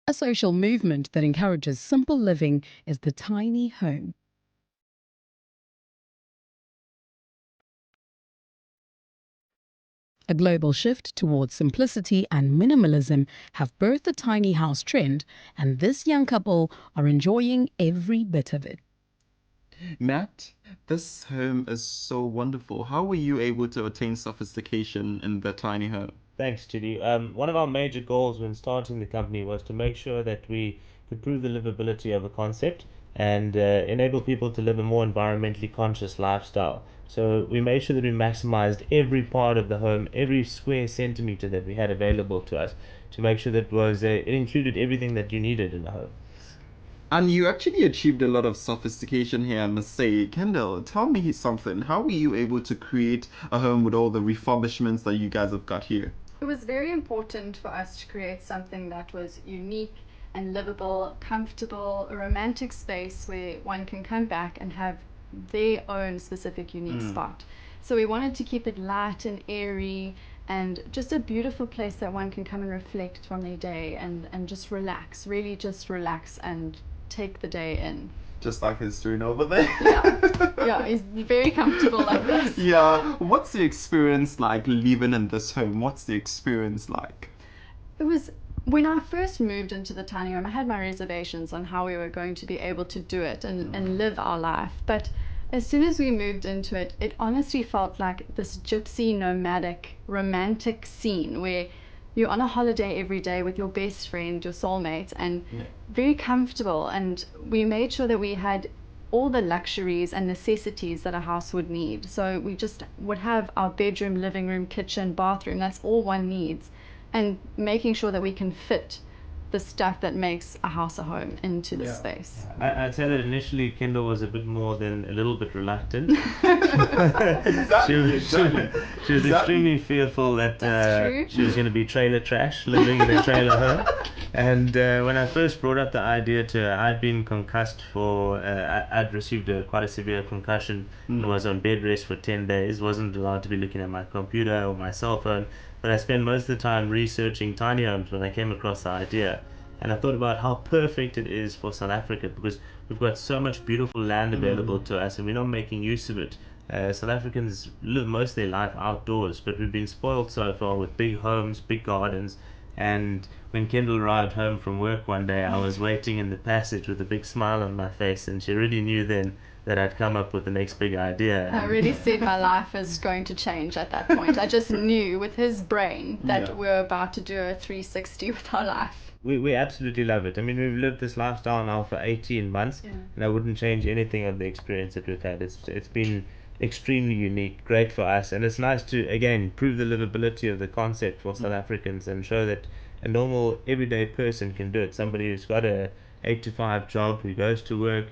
A social movement that encourages simple living is the tiny home. A global shift towards simplicity and minimalism have birthed the tiny house trend, and this young couple are enjoying every bit of it. Matt, this home is so wonderful. How were you able to attain sophistication in the tiny home? Thanks, Judy. One of our major goals when starting the company was to make sure that we could prove the livability of a concept and enable people to live a more environmentally conscious lifestyle. So we made sure that we maximized every part of the home, every square centimeter that we had available to us, to make sure that it included everything that you needed in the home. And you actually achieved a lot of sophistication here, I must say. Kendall, tell me something. How were you able to create a home with all the refurbishments that you guys have got here? It was very important for us to create something that was unique and livable, comfortable, a romantic space where one can come back and have their own specific unique spot. So we wanted to keep it light and airy and just a beautiful place that one can come and reflect from their day and just relax, really just relax and take the day in. Just like his doing over there. Yeah, he's very comfortable like this. Yeah. What's the experience like living in this home? What's the experience like? It was when I first moved into the tiny home, I had my reservations on how we were going to be able to do it and live our life. But as soon as we moved into it, it honestly felt like this gypsy, nomadic, romantic scene where you're on a holiday every day with your best friend, your soulmate, and very comfortable. And we made sure that we had all the luxuries and necessities that a house would need. So we just would have our bedroom, living room, kitchen, bathroom. That's all one needs. And making sure that we can fit the stuff that makes a house a home into the space. I'd say that initially Kendall was a bit more than a little bit reluctant. She was extremely fearful that she was going to be trailer trash, living in a trailer home. And when I first brought up the idea to her, I'd been concussed I'd received quite a severe concussion and was on bed rest for 10 days, wasn't allowed to be looking at my computer or my cell phone. But I spent most of the time researching tiny homes when I came across the idea. And I thought about how perfect it is for South Africa because we've got so much beautiful land available to us and we're not making use of it. South Africans live most of their life outdoors, but we've been spoiled so far with big homes, big gardens. And when Kendall arrived home from work one day, I was waiting in the passage with a big smile on my face, and she really knew then that I'd come up with the next big idea. I really said my life is going to change at that point. I just knew with his brain that we're about to do a 360 with our life. We absolutely love it. I mean, we've lived this lifestyle now for 18 months, and I wouldn't change anything of the experience that we've had. It's been extremely unique, great for us, and it's nice to, again, prove the livability of the concept for South Africans and show that a normal, everyday person can do it. Somebody who's got a 8 to 5 job, who goes to work,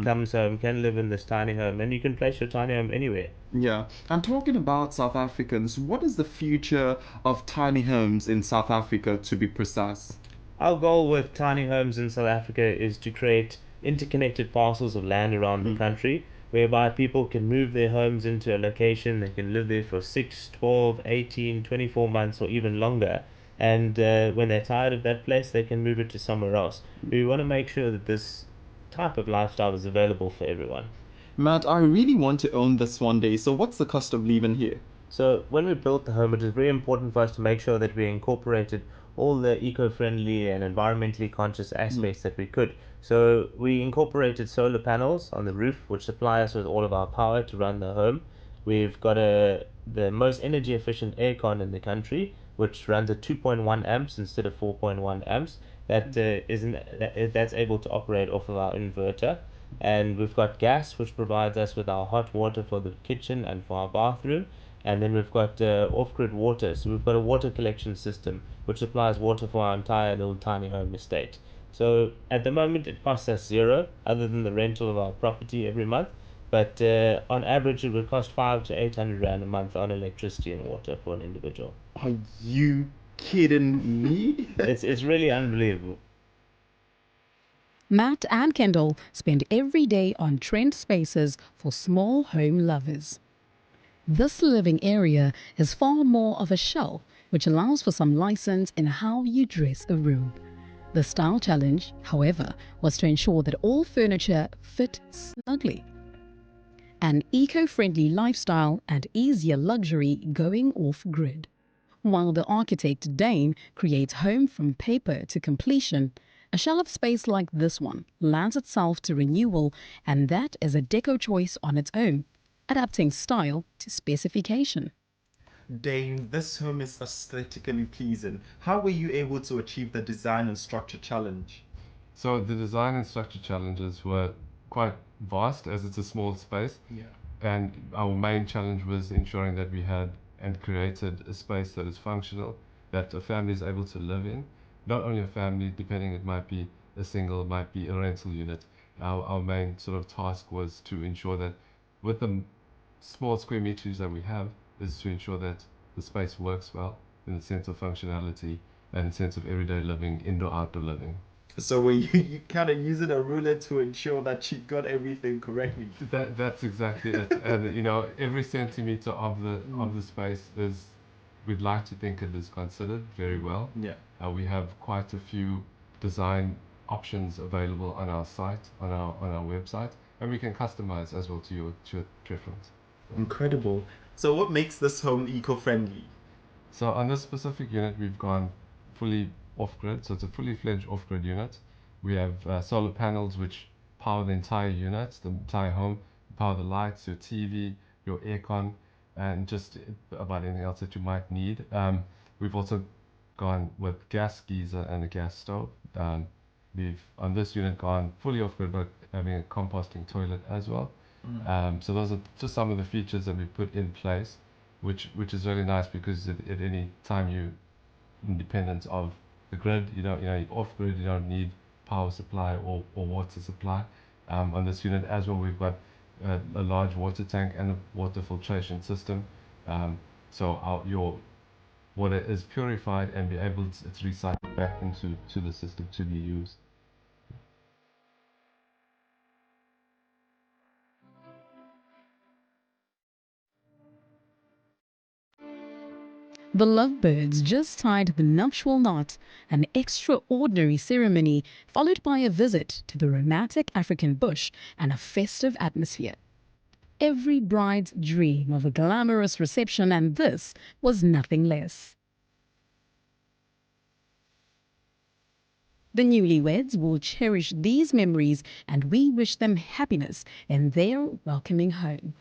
comes home, can live in this tiny home, and you can place your tiny home anywhere. Yeah. And talking about South Africans, what is the future of tiny homes in South Africa, to be precise? Our goal with tiny homes in South Africa is to create interconnected parcels of land around the country whereby people can move their homes into a location, they can live there for 6, 12, 18, 24 months or even longer. And when they're tired of that place, they can move it to somewhere else. We want to make sure that this type of lifestyle is available for everyone. Matt, I really want to own this one day, so what's the cost of living here? So when we built the home, it was very important for us to make sure that we incorporated all the eco-friendly and environmentally conscious aspects that we could. So we incorporated solar panels on the roof, which supply us with all of our power to run the home. We've got the most energy efficient aircon in the country, which runs at 2.1 amps instead of 4.1 amps. That's able to operate off of our inverter. And we've got gas, which provides us with our hot water for the kitchen and for our bathroom. And then we've got off-grid water, so we've got a water collection system which supplies water for our entire little tiny home estate. So at the moment it costs us zero, other than the rental of our property every month. But on average it would cost 500 to 800 rand a month on electricity and water for an individual. Are you kidding me? It's really unbelievable. Matt and Kendall spend every day on trend spaces for small home lovers. This living area is far more of a shell, which allows for some license in how you dress a room. The style challenge, however, was to ensure that all furniture fit snugly. An eco-friendly lifestyle and easier luxury going off-grid. While the architect Dane creates home from paper to completion, a shelf space like this one lends itself to renewal, and that is a deco choice on its own, adapting style to specification. Dane, this home is aesthetically pleasing. How were you able to achieve the design and structure challenge? So the design and structure challenges were quite vast as it's a small space. Yeah. And our main challenge was ensuring that we had and created a space that is functional, that a family is able to live in. Not only a family, depending, it might be a single, it might be a rental unit. Our main sort of task was to ensure that with the small square meters that we have, is to ensure that the space works well in the sense of functionality and sense of everyday living, indoor-outdoor living. So were you kind of using a ruler to ensure that you got everything correctly? That's exactly it. And you know, every centimeter of the space is, we'd like to think it is considered very well. Yeah. We have quite a few design options available on our site, on our website, and we can customize as well to your preference. Incredible. So what makes this home eco-friendly? So on this specific unit, we've gone fully off-grid. So it's a fully fledged off-grid unit. We have solar panels which power the entire unit, the entire home, power the lights, your TV, your aircon, and just about anything else that you might need. We've also gone with gas geyser and a gas stove. We've on this unit gone fully off-grid, but having a composting toilet as well. So those are just some of the features that we put in place, which is really nice because at any time you independent of the grid, off grid, you don't need power supply or water supply. On this unit as well, we've got a large water tank and a water filtration system. So your water is purified and be able to, it's recycled back into the system to be used. The lovebirds just tied the nuptial knot, an extraordinary ceremony followed by a visit to the romantic African bush and a festive atmosphere. Every bride's dream of a glamorous reception, and this was nothing less. The newlyweds will cherish these memories, and we wish them happiness in their welcoming home.